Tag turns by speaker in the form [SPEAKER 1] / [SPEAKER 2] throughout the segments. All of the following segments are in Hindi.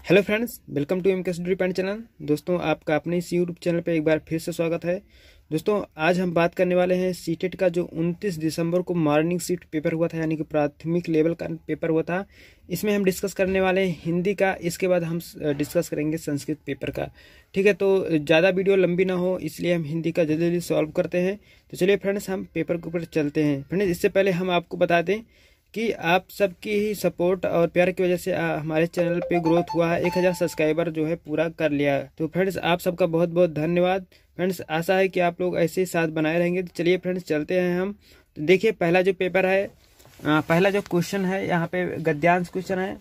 [SPEAKER 1] Hello friends, welcome to M K study point channel. दोस्तों, आपका अपने इस यूट्यूब चैनल पे एक बार फिर से स्वागत है। दोस्तों, आज हम बात करने वाले हैं सीटेट का जो 29 दिसंबर को मॉर्निंग शिफ्ट पेपर हुआ था, यानी कि प्राथमिक लेवल का पेपर हुआ था। इसमें हम डिस्कस करने वाले हैं हिंदी का, इसके बाद हम डिस्कस करेंगे संस्कृत पेपर का। ठीक है, तो ज़्यादा वीडियो लंबी ना हो इसलिए हम हिंदी का जल्दी जल्दी सॉल्व करते हैं। तो चलिए फ्रेंड्स, हम पेपर के ऊपर चलते हैं। फ्रेंड्स, इससे पहले हम आपको बता दें कि आप सबकी ही सपोर्ट और प्यार की वजह से हमारे चैनल पे ग्रोथ हुआ है। 1000 सब्सक्राइबर जो है पूरा कर लिया है। तो फ्रेंड्स, आप सबका बहुत बहुत धन्यवाद। फ्रेंड्स, आशा है कि आप लोग ऐसे ही साथ बनाए रहेंगे। तो चलिए फ्रेंड्स, चलते हैं हम। तो देखिए, पहला जो पेपर है, पहला जो क्वेश्चन है, यहाँ पे गद्यांश क्वेश्चन है।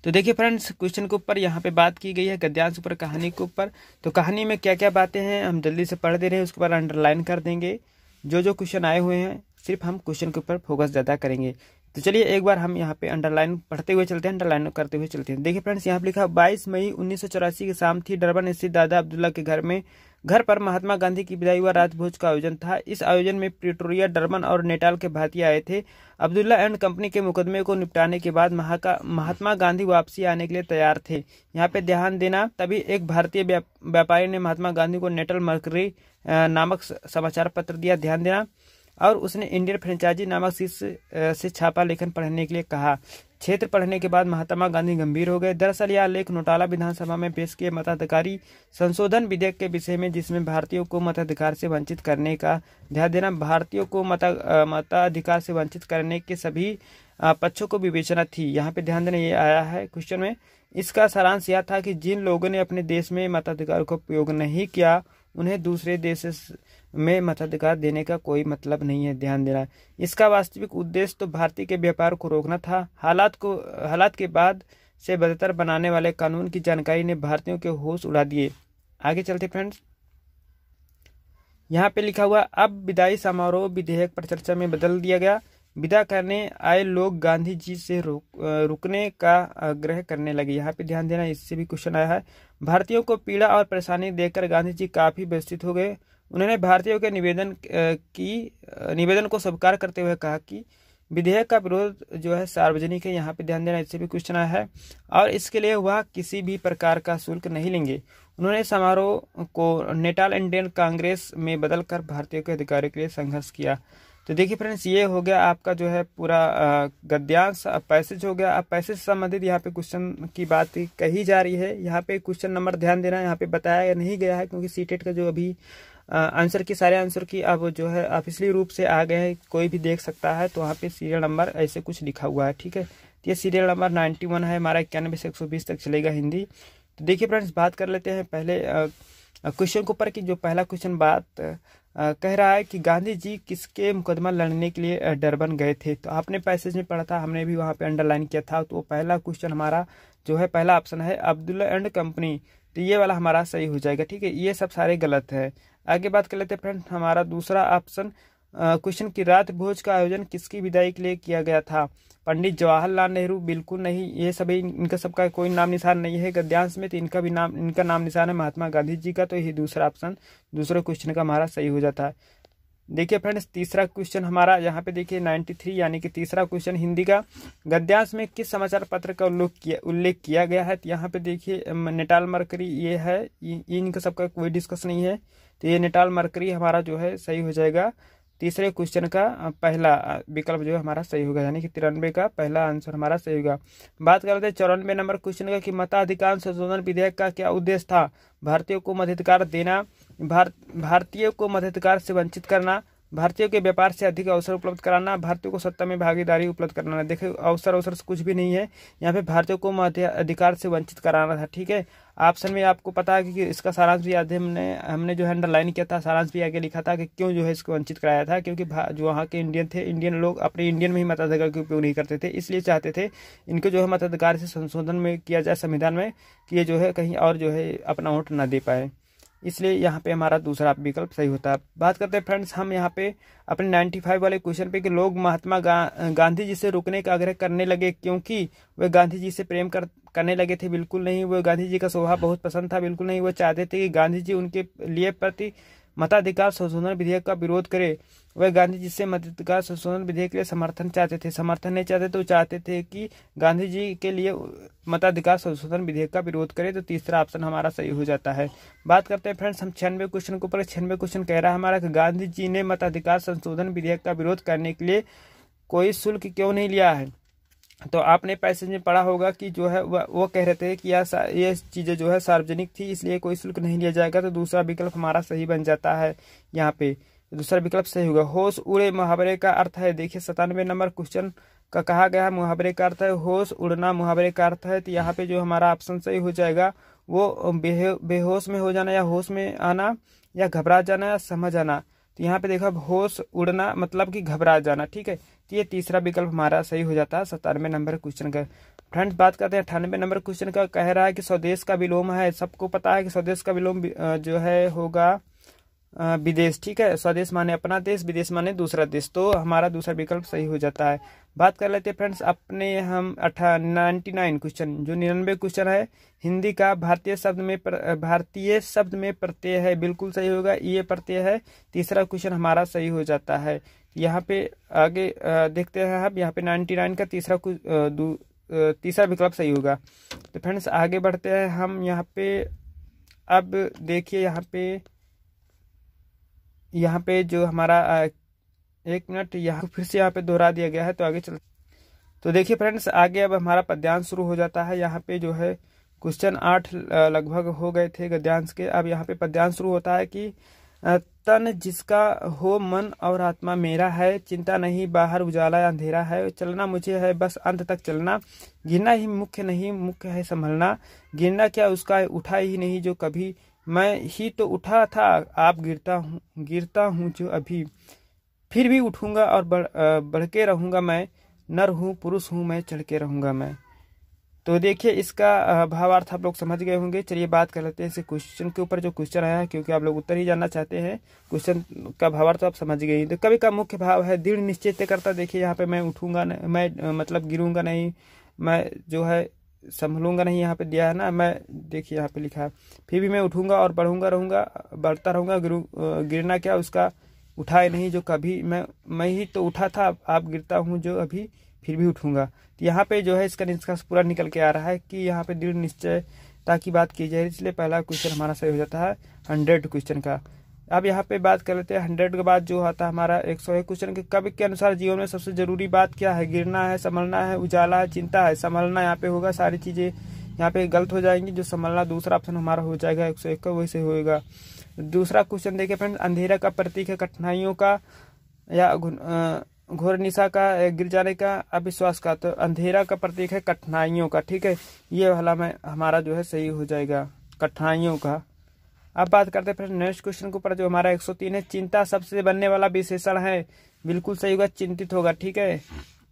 [SPEAKER 1] तो देखिए फ्रेंड्स, क्वेश्चन के ऊपर यहाँ पे बात की गई है गद्यांश के ऊपर, कहानी के ऊपर। तो कहानी में क्या क्या बातें हैं हम जल्दी से पढ़ दे रहे हैं, उसके बाद अंडरलाइन कर देंगे। जो क्वेश्चन आए हुए हैं सिर्फ हम क्वेश्चन के ऊपर फोकस ज़्यादा करेंगे। तो चलिए एक बार हम यहाँ पे अंडरलाइन पढ़ते हुए चलते हैं, अंडरलाइन करते हुए चलते हैं। देखिए फ्रेंड्स, यहाँ पे लिखा 22 मई 1984 की शाम थी। डरबन स्थित दादा अब्दुल्ला के घर पर महात्मा गांधी की विदाई व रात भोज का आयोजन था। इस आयोजन में प्रिटोरिया, डरबन और नेटाल के भारतीय आए थे। अब्दुल्ला एंड कंपनी के मुकदमे को निपटाने के बाद महात्मा गांधी वापसी आने के लिए तैयार थे। यहाँ पे ध्यान देना, तभी एक भारतीय व्यापारी ने महात्मा गांधी को नेटल मर्करी नामक समाचार पत्र दिया, ध्यान देना, और उसने इंडियन फ्रेंचाइजी नामक से छापा लेखन पढ़ने के लिए कहा। क्षेत्र पढ़ने के बाद महात्मा गांधी गंभीर हो गए। दरअसल यह लेख नौटाला विधानसभा में पेश किए मताधिकारी संशोधन विधेयक के विषय में, जिसमें भारतीयों को मताधिकार से वंचित करने का, ध्यान देना, भारतीयों को मताधिकार से वंचित करने के सभी पक्षों को विवेचना थी। यहाँ पे ध्यान देना, ये आया है क्वेश्चन में। इसका सारांश यह था कि जिन लोगों ने अपने देश में मताधिकार का उपयोग नहीं किया, उन्हें दूसरे देश में मताधिकार देने का कोई मतलब नहीं है, ध्यान देना। इसका वास्तविक उद्देश्य तो भारतीय के व्यापार को रोकना था। हालात के बाद से बदतर बनाने वाले कानून की जानकारी ने भारतीयों के होश उड़ा दिए। आगे चलते फ्रेंड्स, यहाँ पे लिखा हुआ, अब विदाई समारोह विधेयक पर चर्चा में बदल दिया गया। विदा करने आए लोग गांधी जी से रुकने का आग्रह करने लगे। यहाँ पे ध्यान देना, इससे भी क्वेश्चन आया है। भारतीयों को पीड़ा और परेशानी देखकर गांधी जी काफी व्यथित हो गए। उन्होंने भारतीयों के निवेदन को स्वीकार करते हुए कहा कि विधेयक का विरोध जो है सार्वजनिक है। यहाँ पे ध्यान देना, इससे भी क्वेश्चन आया है, और इसके लिए वह किसी भी प्रकार का शुल्क नहीं लेंगे। उन्होंने समारोह को नेटाल इंडियन कांग्रेस में बदलकर भारतीयों के अधिकारों के लिए संघर्ष किया। तो देखिए फ्रेंड्स, ये हो गया आपका जो है पूरा गद्यांश। अब पैसेज हो गया। अब पैसेज से संबंधित यहाँ पे क्वेश्चन की बात कही जा रही है। यहाँ पे क्वेश्चन नंबर ध्यान देना, यहाँ पे बताया नहीं गया है, क्योंकि सीटेट का जो अभी आंसर की सारे आंसर की अब जो है ऑफिशियली रूप से आ गए हैं, कोई भी देख सकता है। तो वहाँ पे सीरियल नंबर ऐसे कुछ लिखा हुआ है, ठीक है। तो ये सीरियल नंबर 91 है हमारा, 91 से 120 तक चलेगा हिंदी। तो देखिए फ्रेंड्स, बात कर लेते हैं पहले क्वेश्चन के ऊपर की। जो पहला क्वेश्चन बात कह रहा है कि गांधी जी किसके मुकदमा लड़ने के लिए डरबन गए थे। तो आपने पैसेज में पढ़ा था, हमने भी वहाँ पे अंडरलाइन किया था। तो पहला क्वेश्चन हमारा जो है, पहला ऑप्शन है अब्दुल्ला एंड कंपनी। तो ये वाला हमारा सही हो जाएगा, ठीक है। ये सब सारे गलत है। आगे बात कर लेते हैं फ्रेंड, हमारा दूसरा ऑप्शन क्वेश्चन की रात भोज का आयोजन किसकी विदाई के लिए किया गया था। पंडित जवाहरलाल नेहरू, बिल्कुल नहीं। ये सभी इनका सबका कोई नाम निशान नहीं है गद्यांश में, तो इनका नाम निशान है महात्मा गांधी जी का। तो यही दूसरा ऑप्शन दूसरे क्वेश्चन का हमारा सही हो जाता है। देखिए फ्रेंड्स, तीसरा क्वेश्चन हमारा यहाँ पे देखिए 93, यानी कि तीसरा क्वेश्चन हिंदी का, गद्यांश में किस समाचार पत्र का उल्लेख किया गया है। तो यहाँ पे देखिए नेटाल मर्करी ये है, इनका सबका कोई डिस्कस नहीं है। तो ये नेटाल मर्करी हमारा जो है सही हो जाएगा। तीसरे क्वेश्चन का पहला विकल्प जो है हमारा सही होगा, यानी कि 93 का पहला आंसर हमारा सही होगा। बात करते हैं 94 नंबर क्वेश्चन का कि मताधिकार संशोधन विधेयक का क्या उद्देश्य था। भारतीयों को मताधिकार देना, भारतीयों को मताधिकार से वंचित करना, भारतीयों के व्यापार से अधिक अवसर उपलब्ध कराना, भारतीयों को सत्ता में भागीदारी उपलब्ध कराना। देखिए अवसर से कुछ भी नहीं है, यहाँ पे भारतीयों को मताधिकार से वंचित कराना था, ठीक है। ऑप्शन में आपको पता है कि इसका सारांश भी याद है, हमने जो है अंडरलाइन किया था, सारांश भी आगे लिखा था कि क्यों जो है इसको वंचित कराया था। क्योंकि जो वहाँ के इंडियन थे, इंडियन लोग अपने इंडियन में ही मताधिकार का उपयोग नहीं करते थे, इसलिए चाहते थे इनको जो है मताधिकार से संशोधन में किया जाए संविधान में, कि ये जो है कहीं और जो है अपना वोट न दे पाए, इसलिए यहाँ पे हमारा दूसरा विकल्प सही होता है। बात करते हैं फ्रेंड्स हम यहाँ पे अपने 95 वाले क्वेश्चन पे कि लोग महात्मा गांधी जी से रुकने का आग्रह करने लगे क्योंकि वे गांधी जी से प्रेम करने लगे थे। बिल्कुल नहीं। वो गांधी जी का स्वभाव बहुत पसंद था, बिल्कुल नहीं। वो चाहते थे कि गांधी जी उनके लिए प्रति मताधिकार संशोधन विधेयक का विरोध करे। वह गांधी जी से मताधिकार संशोधन विधेयक के लिए समर्थन चाहते थे, समर्थन नहीं चाहते तो चाहते थे कि गांधी जी के लिए मताधिकार संशोधन विधेयक का विरोध करे। तो तीसरा ऑप्शन हमारा सही हो जाता है। बात करते हैं फ्रेंड्स हम 96 क्वेश्चन के ऊपर। 96 क्वेश्चन कह रहा है हमारा कि गांधी जी ने मताधिकार संशोधन विधेयक का विरोध करने के लिए कोई शुल्क क्यों नहीं लिया है। तो आपने पैसेज में पढ़ा होगा कि जो है वो कह रहे थे कि ये चीज़ें जो है सार्वजनिक थी, इसलिए कोई शुल्क नहीं लिया जाएगा। तो दूसरा विकल्प हमारा सही बन जाता है। यहाँ पे दूसरा विकल्प सही होगा। होश उड़े मुहावरे का अर्थ है, देखिए 97 नंबर क्वेश्चन का कहा गया है मुहावरे का अर्थ है होश उड़ना, मुहावरे का अर्थ है। तो यहाँ पे जो हमारा ऑप्शन सही हो जाएगा वो बेहोश में हो जाना, या होश में आना, या घबरा जाना, या समझ आना। तो यहाँ पे देखो होश उड़ना मतलब कि घबरा जाना, ठीक है। तो ये तीसरा विकल्प हमारा सही हो जाता है 97 नंबर क्वेश्चन का। फ्रेंड्स बात करते हैं 98 नंबर क्वेश्चन का। कह रहा है कि स्वदेश का विलोम है, सबको पता है कि स्वदेश का विलोम जो है होगा विदेश, ठीक है। स्वदेश माने अपना देश, विदेश माने दूसरा देश। तो हमारा दूसरा विकल्प सही हो जाता है। बात कर लेते हैं फ्रेंड्स अपने हम 99 क्वेश्चन, जो 99 क्वेश्चन है हिंदी का। भारतीय शब्द में प्रत्यय है, बिल्कुल सही होगा, ये प्रत्यय है। तीसरा क्वेश्चन हमारा सही हो जाता है। यहाँ पे आगे देखते हैं हम, यहाँ पे 99 का तीसरा विकल्प सही होगा। तो फ्रेंड्स आगे बढ़ते हैं हम। यहाँ पे अब देखिए यहाँ पे जो हमारा 1 मिनट यहाँ फिर से यहाँ पे दोहरा दिया गया है। तो आगे चल, तो देखिए फ्रेंड्स आगे अब हमारा पद्यांश शुरू हो जाता है। यहाँ पे जो है क्वेश्चन 8 लगभग हो गए थे गद्यांश के। अब यहाँ पे पद्यांश शुरू होता है कि तन जिसका हो मन और आत्मा मेरा है, चिंता नहीं बाहर उजाला अंधेरा है, चलना मुझे है बस अंत तक चलना, गिरना ही मुख्य नहीं मुख्य है संभलना, गिरना क्या उसका उठा ही नहीं जो कभी, मैं ही तो उठा था आप गिरता हूँ जो अभी, फिर भी उठूंगा और बढ़ के रहूंगा मैं, नर हूँ पुरुष हूँ मैं चढ़ के रहूंगा मैं। तो देखिए इसका भावार्थ आप लोग समझ गए होंगे। चलिए बात कर लेते हैं इस क्वेश्चन के ऊपर, जो क्वेश्चन आया है, क्योंकि आप लोग उत्तर ही जानना चाहते हैं। क्वेश्चन का भावार्थ आप समझ गए। तो कवि का मुख्य भाव है दृढ़ निश्चय करता। देखिए यहाँ पे मैं उठूंगा नहीं, मैं मतलब गिरूंगा नहीं, मैं जो है संभलूंगा नहीं, यहाँ पे दिया है ना। मैं देखिए यहाँ पे लिखा है फिर भी मैं उठूंगा और बढ़ता रहूंगा, गिरना क्या उसका उठाए नहीं जो कभी, मैं ही तो उठा था आप गिरता हूँ जो अभी, फिर भी उठूंगा। तो यहाँ पे जो है इसका निष्कर्ष पूरा निकल के आ रहा है कि यहाँ पे दृढ़ निश्चयता की बात की जाए, इसलिए पहला क्वेश्चन हमारा सही हो जाता है 100 क्वेश्चन का। अब यहाँ पे बात कर लेते हैं 100 के बाद जो आता है हमारा 101 क्वेश्चन के। कवि के अनुसार जीवन में सबसे जरूरी बात क्या है। गिरना है, संभलना है, उजाला है, चिंता है। संभलना यहाँ पे होगा, सारी चीजें यहाँ पे गलत हो जाएंगी। जो संभलना दूसरा ऑप्शन हमारा हो जाएगा 101 का, वैसे होगा। दूसरा क्वेश्चन देखिए फ्रेंड, अंधेरा का प्रतीक है कठिनाइयों का या घोर निशा का, गिर जाने का, अविश्वास का। तो अंधेरा का प्रतीक है कठिनाइयों का, ठीक है। ये वाला हमारा जो है सही हो जाएगा कठिनाइयों का। अब बात करते हैं फिर नेक्स्ट क्वेश्चन के ऊपर, जो हमारा 103 है। चिंता सबसे बनने वाला विशेषण है, बिल्कुल सही होगा, चिंतित होगा, ठीक है।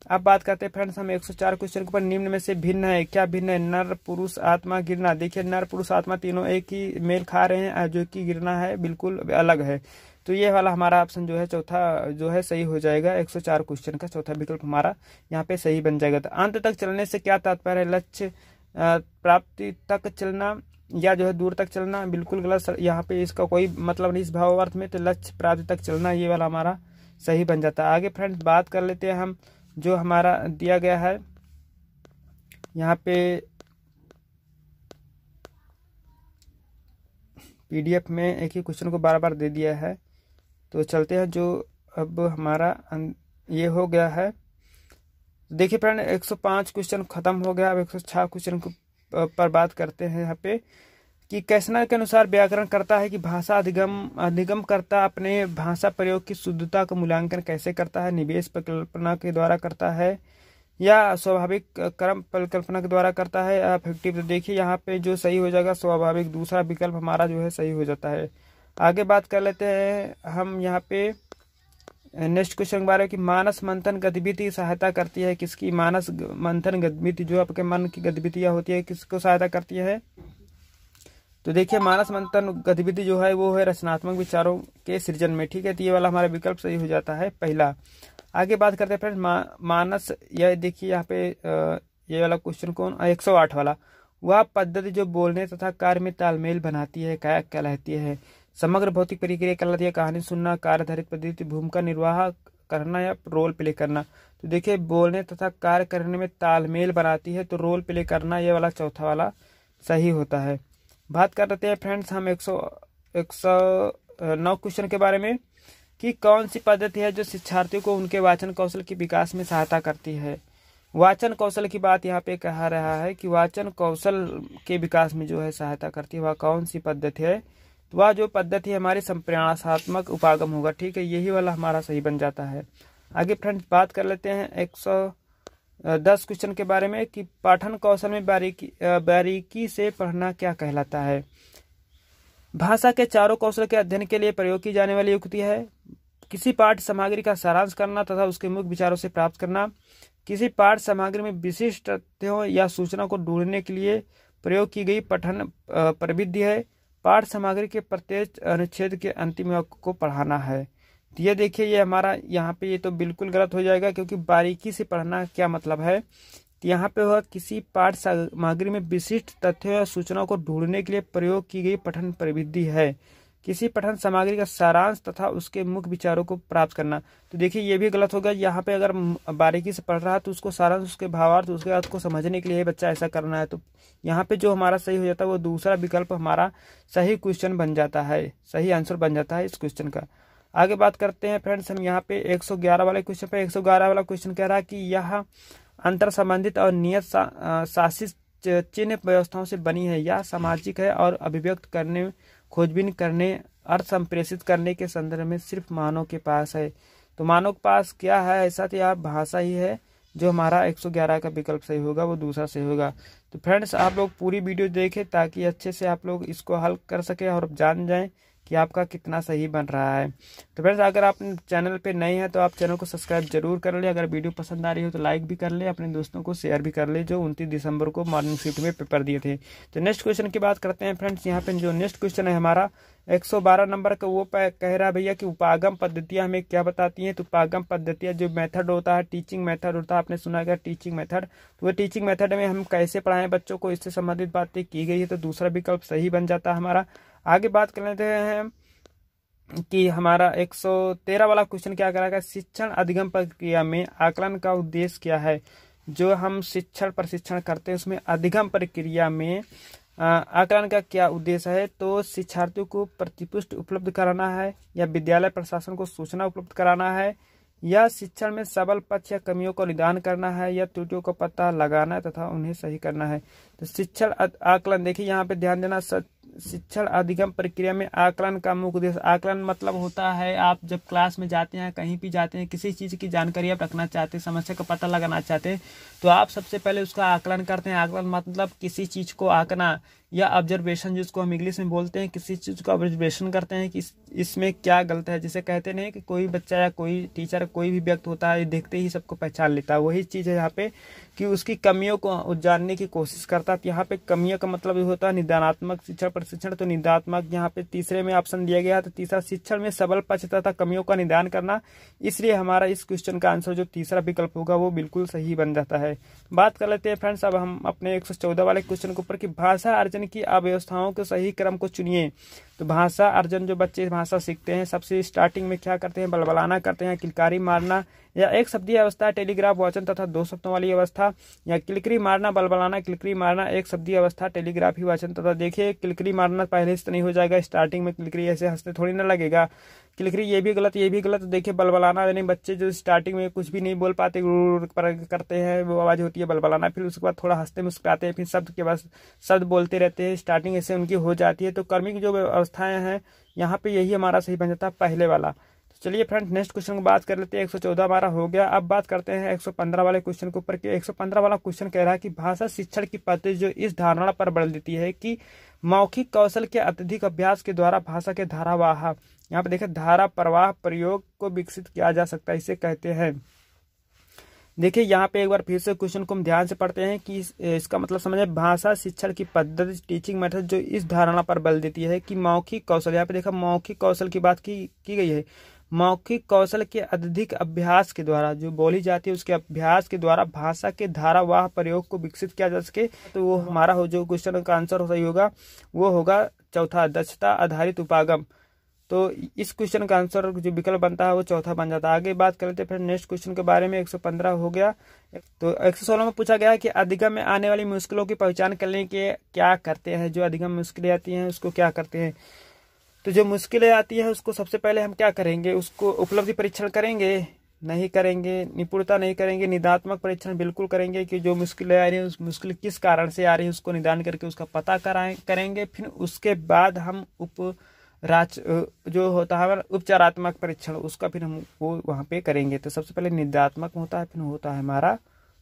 [SPEAKER 1] अब बात करते हैं फ्रेंड्स हम 104 क्वेश्चन के ऊपर, निम्न में से भिन्न है, क्या भिन्न है। नर पुरुष आत्मा गिरना। देखिए नर पुरुष आत्मा तीनों एक ही मेल खा रहे हैं, जो कि गिरना है बिल्कुल अलग है। तो ये वाला हमारा ऑप्शन जो है चौथा जो है सही हो जाएगा। 104 क्वेश्चन का चौथा विकल्प हमारा यहाँ पे सही बन जाएगा। तो अंत तक चलने से क्या तात्पर्य है। लक्ष्य प्राप्ति तक चलना या जो है दूर तक चलना, बिल्कुल गलत। यहाँ पे इसका कोई मतलब नहीं इस भावार्थ में। तो लक्ष्य प्राप्ति तक चलना, ये वाला हमारा सही बन जाता है। आगे फ्रेंड्स बात कर लेते हैं हम, जो हमारा दिया गया है यहाँ पे PDF में एक ही क्वेश्चन को बार बार दे दिया है। तो चलते हैं, जो अब हमारा ये हो गया है। देखिए फ्रेंड 105 क्वेश्चन खत्म हो गया। अब 106 क्वेश्चन पर बात करते हैं यहाँ पे कि कैसनर के अनुसार व्याकरण करता है कि भाषा अधिगम करता अपने भाषा प्रयोग की शुद्धता का मूल्यांकन कैसे करता है। निवेश परिकल्पना के द्वारा करता है या स्वाभाविक क्रम परिकल्पना के द्वारा करता है या अफेक्टिव। तो देखिए यहाँ पे जो सही हो जाएगा स्वाभाविक, दूसरा विकल्प हमारा जो है सही हो जाता है। आगे बात कर लेते हैं हम यहाँ पे नेक्स्ट क्वेश्चन के बारे में कि मानस मंथन गतिविधि की सहायता करती है किसकी। मानस मंथन गतिविधि जो आपके मन की गतिविधियां होती है किसको सहायता करती है। तो देखिए मानस मंथन गतिविधि जो है वो है रचनात्मक विचारों के सृजन में, ठीक है। तो ये वाला हमारा विकल्प सही हो जाता है पहला। आगे बात करते हैं फ्रेंड्स मानस, यह देखिए यहाँ पे ये वाला क्वेश्चन कौन 108 वाला, वह पद्धति जो बोलने तथा कार्य में तालमेल बनाती है क्या कहलाती है। समग्र भौतिक प्रक्रिया कहलाती है कहानी सुनना, कार्य आधारित पद्धति, भूमिका निर्वाह करना या रोल प्ले करना। तो देखिए बोलने तथा कार्य करने में तालमेल बनाती है, तो रोल प्ले करना ये वाला चौथा वाला सही होता है। बात कर रहे हैं फ्रेंड्स हम 109 क्वेश्चन के बारे में कि कौन सी पद्धति है जो शिक्षार्थियों को उनके वाचन कौशल के विकास में सहायता करती है। वाचन कौशल की बात यहाँ पे कहा रहा है कि वाचन कौशल के विकास में जो है सहायता करती है वह कौन सी पद्धति है। तो वह जो पद्धति है हमारी संप्रेरणात्मक उपागम होगा। ठीक है, यही वाला हमारा सही बन जाता है। आगे फ्रेंड्स बात कर लेते हैं 110 क्वेश्चन के बारे में कि पाठन कौशल में बारीकी से पढ़ना क्या कहलाता है। भाषा के चारों कौशल के अध्ययन के लिए प्रयोग की जाने वाली युक्ति है किसी पाठ सामग्री का सारांश करना तथा उसके मुख्य विचारों से प्राप्त करना, किसी पाठ सामग्री में विशिष्ट तथ्यों या सूचना को ढूंढने के लिए प्रयोग की गई पठन प्रविधि है, पाठ सामग्री के प्रत्येक अनुच्छेद के अंतिम वाक्य को पढ़ाना है। तो ये देखिए ये हमारा यहाँ पे ये तो बिल्कुल गलत हो जाएगा, क्योंकि बारीकी से पढ़ना क्या मतलब है। तो यहाँ पे वह किसी पाठ सामग्री में विशिष्ट तथ्यों या सूचनाओं को ढूंढने के लिए प्रयोग की गई पठन प्रविधि है, किसी पठन सामग्री का सारांश तथा उसके मुख्य विचारों को प्राप्त करना। तो देखिए ये भी गलत होगा। यहाँ पे अगर बारीकी से पढ़ रहा है तो उसको सारांश, उसके भावार्थ, उसके अर्थ को समझने के लिए बच्चा ऐसा करना है। तो यहाँ पे जो हमारा सही हो जाता है वो दूसरा विकल्प हमारा सही क्वेश्चन बन जाता है, सही आंसर बन जाता है इस क्वेश्चन का। आगे बात करते हैं फ्रेंड्स हम यहाँ पे 111 वाले क्वेश्चन पे। 111 वाला क्वेश्चन कह रहा है कि यह अंतर संबंधित और नियत शासित चिन्ह व्यवस्थाओं से बनी है, या सामाजिक है और अभिव्यक्त करने, खोजबीन करने, अर्थ संप्रेषित करने के संदर्भ में सिर्फ मानव के पास है। तो मानव के पास क्या है ऐसा, तो यह भाषा ही है। जो हमारा 111 का विकल्प सही होगा वो दूसरा सही होगा। तो फ्रेंड्स आप लोग पूरी वीडियो देखें ताकि अच्छे से आप लोग इसको हल कर सके और जान जाएं कि आपका कितना सही बन रहा है। तो फ्रेंड्स अगर आप चैनल पे नए हैं तो आप चैनल को सब्सक्राइब जरूर कर ले। अगर वीडियो पसंद आ रही हो तो लाइक भी कर ले, अपने दोस्तों को शेयर भी कर ले जो 29 दिसंबर को मॉर्निंग शिफ्ट में पेपर दिए थे। तो नेक्स्ट क्वेश्चन की बात करते हैं फ्रेंड्स। यहाँ पे जो नेक्स्ट क्वेश्चन है हमारा 112 नंबर का, वो कह रहा है भैया कि उपागम पद्धतियाँ हमें क्या बताती हैं। तो उपागम पद्धतियाँ जो मेथड होता है, टीचिंग मेथड होता है, आपने सुना गया टीचिंग मेथड। तो वो टीचिंग मेथड में हम कैसे पढ़ाएं बच्चों को, इससे संबंधित बातें की गई है। तो दूसरा विकल्प सही बन जाता है हमारा। आगे बात कर लेते हैं कि हमारा 113 वाला क्वेश्चन क्या करेगा, शिक्षण अधिगम प्रक्रिया में आकलन का उद्देश्य क्या है। जो हम शिक्षण प्रशिक्षण करते हैं उसमें अधिगम प्रक्रिया में आकलन का क्या उद्देश्य है। तो शिक्षार्थियों को प्रतिपुष्टि उपलब्ध कराना है, या विद्यालय प्रशासन को सूचना उपलब्ध कराना है, या शिक्षण में सबल पक्ष या कमियों को निदान करना है, या त्रुटियों का पता लगाना तथा उन्हें सही करना है। तो शिक्षण आकलन, देखिए यहाँ पे ध्यान देना, शिक्षण अधिगम प्रक्रिया में आकलन का मुख्य उद्देश्य, आकलन मतलब होता है आप जब क्लास में जाते हैं, कहीं भी जाते हैं, किसी चीज़ की जानकारी आप रखना चाहते हैं, समस्या का पता लगाना चाहते हैं, तो आप सबसे पहले उसका आकलन करते हैं। आकलन मतलब किसी चीज़ को आंकना या ऑब्जर्वेशन, जिसको हम इंग्लिश में बोलते हैं, किसी चीज़ का ऑब्जर्वेशन करते हैं कि इसमें क्या गलत है। जिसे कहते नहीं कि कोई बच्चा या कोई टीचर कोई भी व्यक्ति होता है देखते ही सबको पहचान लेता है, वही चीज़ है यहाँ पे कि उसकी कमियों को जानने की कोशिश करता है। यहाँ पे कमियों का मतलब ये होता है निदानात्मक शिक्षण प्रशिक्षण। तो निदानात्मक यहाँ पे तीसरे में ऑप्शन दिया गया, तो तीसरा शिक्षण में सबल पक्ष तथा कमियों का निदान करना। इसलिए हमारा इस क्वेश्चन का आंसर जो तीसरा विकल्प होगा वो बिल्कुल सही बन जाता है। बात कर लेते हैं फ्रेंड्स अब हम अपने 114 वाले क्वेश्चन के ऊपर कि भाषा अर्जन की अव्यवस्थाओं के सही क्रम को चुनिए। तो भाषा अर्जन जो बच्चे भाषा सीखते हैं सबसे स्टार्टिंग में क्या करते हैं, बलबलाना करते हैं, किलकारी मारना, या एक शब्दीय अवस्था टेलीग्राफ वाचन तथा दो शब्दों वाली अवस्था, या किलकरी मारना, बलबलाना, किलकरी मारना, एक शब्दीय अवस्था टेलीग्राफी वाचन तथा। देखिए किलकरी मारना पहले से नहीं हो जाएगा, स्टार्टिंग में किलकरी ऐसे हंसते थोड़ी ना लगेगा। किलकरी ये भी गलत, ये भी गलत। देखिए बलबलाना यानी बच्चे जो स्टार्टिंग में कुछ भी नहीं बोल पाते करते हैं वो आवाज़ होती है बलबलाना, फिर उसके बाद थोड़ा हंसते मुस्कुराते हैं, फिर शब्द के बाद शब्द बोलते रहते हैं, स्टार्टिंग ऐसे उनकी हो जाती है। तो कर्मिक जो अवस्थाएं हैं यहाँ पे यही हमारा सही बन जाता है पहले वाला। चलिए फ्रेंड्स नेक्स्ट क्वेश्चन की बात कर लेते हैं। 114 हमारा हो गया। अब बात करते हैं 115 वाले क्वेश्चन के ऊपर कि 115 वाला क्वेश्चन कह रहा है कि भाषा शिक्षण की पद्धति जो इस धारणा पर बल देती है कि मौखिक कौशल के अत्यधिक अभ्यास के द्वारा भाषा के धारावाह, यहाँ पे देखिए धारा प्रवाह प्रयोग को विकसित किया जा सकता है, इसे कहते हैं। देखिए यहाँ पे एक बार फिर से क्वेश्चन को हम ध्यान से पढ़ते हैं कि इसका मतलब समझे। भाषा शिक्षण की पद्धति टीचिंग मेथड जो इस धारणा पर बल देती है कि मौखिक कौशल, यहाँ पे देखा मौखिक कौशल की बात की गई है। मौखिक कौशल के अत्यधिक अभ्यास के द्वारा जो बोली जाती है उसके अभ्यास के द्वारा भाषा के धारावाह प्रयोग को विकसित किया जा सके। तो वो हमारा जो क्वेश्चन का आंसर सही होगा वो होगा चौथा, दक्षता आधारित उपागम। तो इस क्वेश्चन का आंसर जो विकल्प बनता है वो चौथा बन जाता है। आगे बात कर लेते हैं फिर नेक्स्ट क्वेश्चन के बारे में। 115 हो गया। तो 116 में पूछा गया है कि अधिगम में आने वाली मुश्किलों की पहचान करने के क्या करते हैं। जो अधिगम मुश्किलें आती हैं उसको क्या करते हैं। तो जो मुश्किलें आती है उसको सबसे पहले हम क्या करेंगे, उसको उपलब्धि परीक्षण करेंगे, नहीं करेंगे, निपुणता नहीं करेंगे, निदात्मक परीक्षण बिल्कुल करेंगे कि जो मुश्किलें आ रही है उस मुश्किल किस कारण से आ रही है उसको निदान करके उसका पता करेंगे। फिर उसके बाद हम जो होता है उपचारात्मक परीक्षण उसका फिर हम वो वहाँ पे करेंगे। तो सबसे पहले निदात्मक होता है, फिर होता है हमारा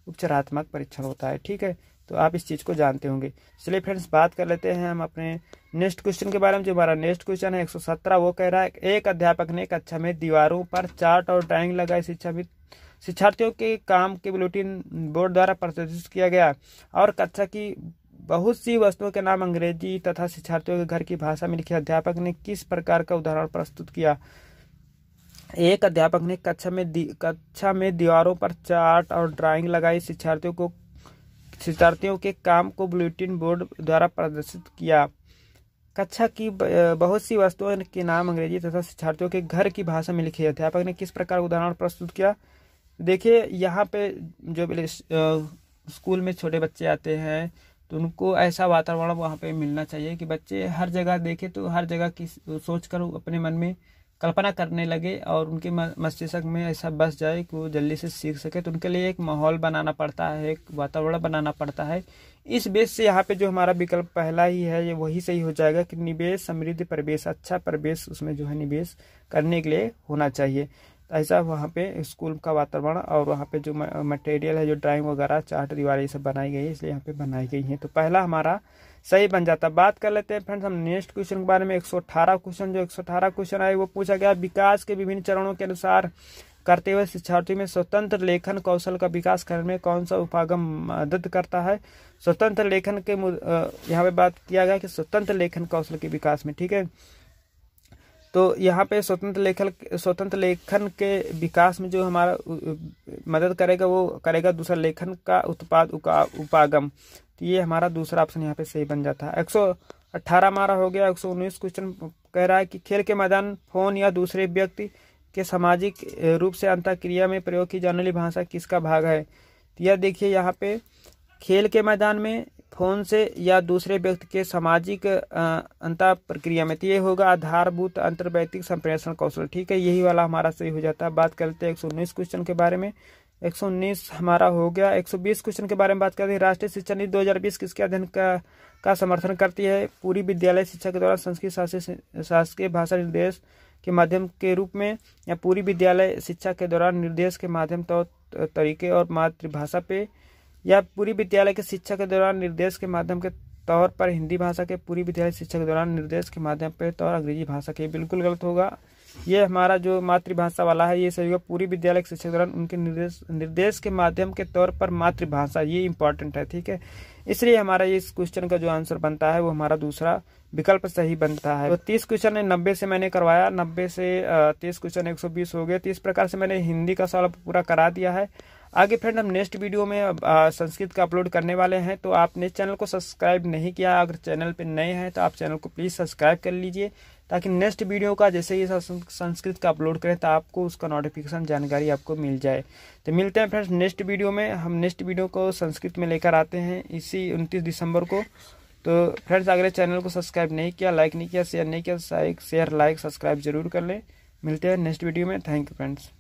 [SPEAKER 1] उपचारात्मक परीक्षण होता है। ठीक है, तो आप इस चीज़ को जानते होंगे। चलिए फ्रेंड्स बात कर लेते हैं हम अपने नेक्स्ट क्वेश्चन के बारे में। जो हमारा नेक्स्ट क्वेश्चन है 117, वो कह रहा है एक अध्यापक ने कक्षा में दीवारों पर चार्ट और ड्राइंग लगाई। शिक्षार्थियों के काम के बुलेटिन बोर्ड द्वारा प्रदर्शित किया गया और कक्षा की बहुत सी वस्तुओं के नाम अंग्रेजी तथा शिक्षार्थियों के घर की भाषा में लिखे। अध्यापक ने किस प्रकार का उदाहरण प्रस्तुत किया। एक अध्यापक ने कक्षा में दीवारों पर चार्ट और ड्राइंग लगाई। शिक्षार्थियों के काम को बुलेटिन बोर्ड द्वारा प्रदर्शित किया। कक्षा की बहुत सी वस्तुओं के नाम अंग्रेजी तथा शिक्षार्थियों के घर की भाषा में लिखे। अध्यापक ने किस प्रकार उदाहरण प्रस्तुत किया। देखिए यहाँ पे जो स्कूल में छोटे बच्चे आते हैं तो उनको ऐसा वातावरण वहाँ पे मिलना चाहिए कि बच्चे हर जगह देखे तो हर जगह की सोच कर अपने मन में कल्पना करने लगे और उनके मस्तिष्क में ऐसा बस जाए कि वो जल्दी से सीख सके। तो उनके लिए एक माहौल बनाना पड़ता है, एक वातावरण बनाना पड़ता है। इस बेस से यहाँ पे जो हमारा विकल्प पहला ही है ये वही सही हो जाएगा कि निवेश समृद्ध परिवेश, अच्छा परिवेश उसमें जो है निवेश करने के लिए होना चाहिए। तो ऐसा वहाँ पे स्कूल का वातावरण और वहाँ पे जो मटेरियल है, जो ड्राइंग वगैरह चार्ट दीवार ये सब बनाई गई है इसलिए यहाँ पे बनाई गई है। तो पहला हमारा सही बन जाता। बात कर लेते हैं फ्रेंड्स हम नेक्स्ट क्वेश्चन के बारे में। 118 क्वेश्चन, जो 118 क्वेश्चन है वो पूछा गया विकास के विभिन्न चरणों के अनुसार करते हुए शिक्षार्थी में स्वतंत्र लेखन कौशल का विकास करने में कौन सा उपागम मदद करता है। स्वतंत्र लेखन के यहाँ पे बात किया गया कि स्वतंत्र लेखन कौशल के विकास में। ठीक है, तो यहाँ पे स्वतंत्र लेखन के विकास में जो हमारा मदद करेगा वो करेगा दूसरा लेखन का उपागम। तो ये हमारा दूसरा ऑप्शन यहाँ पे सही बन जाता है। 118 हमारा हो गया। 119 क्वेश्चन कह रहा है कि खेल के मैदान फोन या दूसरे व्यक्ति के सामाजिक रूप से अंतःक्रिया में प्रयोग की जाने वाली भाषा किसका भाग है। तो यह देखिए यहाँ पे खेल के मैदान में फोन से या दूसरे व्यक्ति के सामाजिक अंतर प्रक्रिया में। तो ये होगा आधारभूत अंतर्वैयक्तिक संप्रेषण कौशल। ठीक है, यही वाला हमारा सही हो जाता है। बात करते हैं 119 क्वेश्चन के बारे में। 119 हमारा हो गया। 120 क्वेश्चन के बारे में बात करते हैं। राष्ट्रीय शिक्षा नीति 2020 किसके अध्ययन का समर्थन करती है। पूरी विद्यालय शिक्षा के द्वारा संस्कृत शासकीय भाषा निर्देश के माध्यम के रूप में या पूरी विद्यालय शिक्षा के दौरान निर्देश के माध्यम तौर तरीके और मातृभाषा पे या पूरी विद्यालय के शिक्षा के दौरान निर्देश के माध्यम के तौर पर हिंदी भाषा के पूरी विद्यालय शिक्षा के दौरान निर्देश के माध्यम पे तौर अंग्रेजी भाषा के। बिल्कुल गलत होगा। ये हमारा जो मातृभाषा वाला है ये सही होगा। पूरी विद्यालय की शिक्षा के दौरान उनके निर्देश के माध्यम के तौर पर मातृभाषा, ये इंपॉर्टेंट है। ठीक है, इसलिए हमारा इस क्वेश्चन का जो आंसर बनता है वो हमारा दूसरा विकल्प सही बनता है। तो 30 क्वेश्चन है 90 से मैंने करवाया, 90 से 30 क्वेश्चन 120 हो गए। तो इस प्रकार से मैंने हिंदी का सवाल पूरा करा दिया है। आगे फ्रेंड हम नेक्स्ट वीडियो में संस्कृत का अपलोड करने वाले हैं। तो आपने चैनल को सब्सक्राइब नहीं किया, अगर चैनल पे नए हैं तो आप चैनल को प्लीज़ सब्सक्राइब कर लीजिए ताकि नेक्स्ट वीडियो का जैसे ही संस्कृत का अपलोड करें तो आपको उसका नोटिफिकेशन जानकारी आपको मिल जाए। तो मिलते हैं फ्रेंड्स नेक्स्ट वीडियो में। हम नेक्स्ट वीडियो को संस्कृत में लेकर आते हैं इसी 29 दिसंबर को। तो फ्रेंड्स अगर चैनल को सब्सक्राइब नहीं किया, लाइक नहीं किया, शेयर नहीं किया, शेयर लाइक सब्सक्राइब जरूर कर लें। मिलते हैं नेक्स्ट वीडियो में। Thank you friends.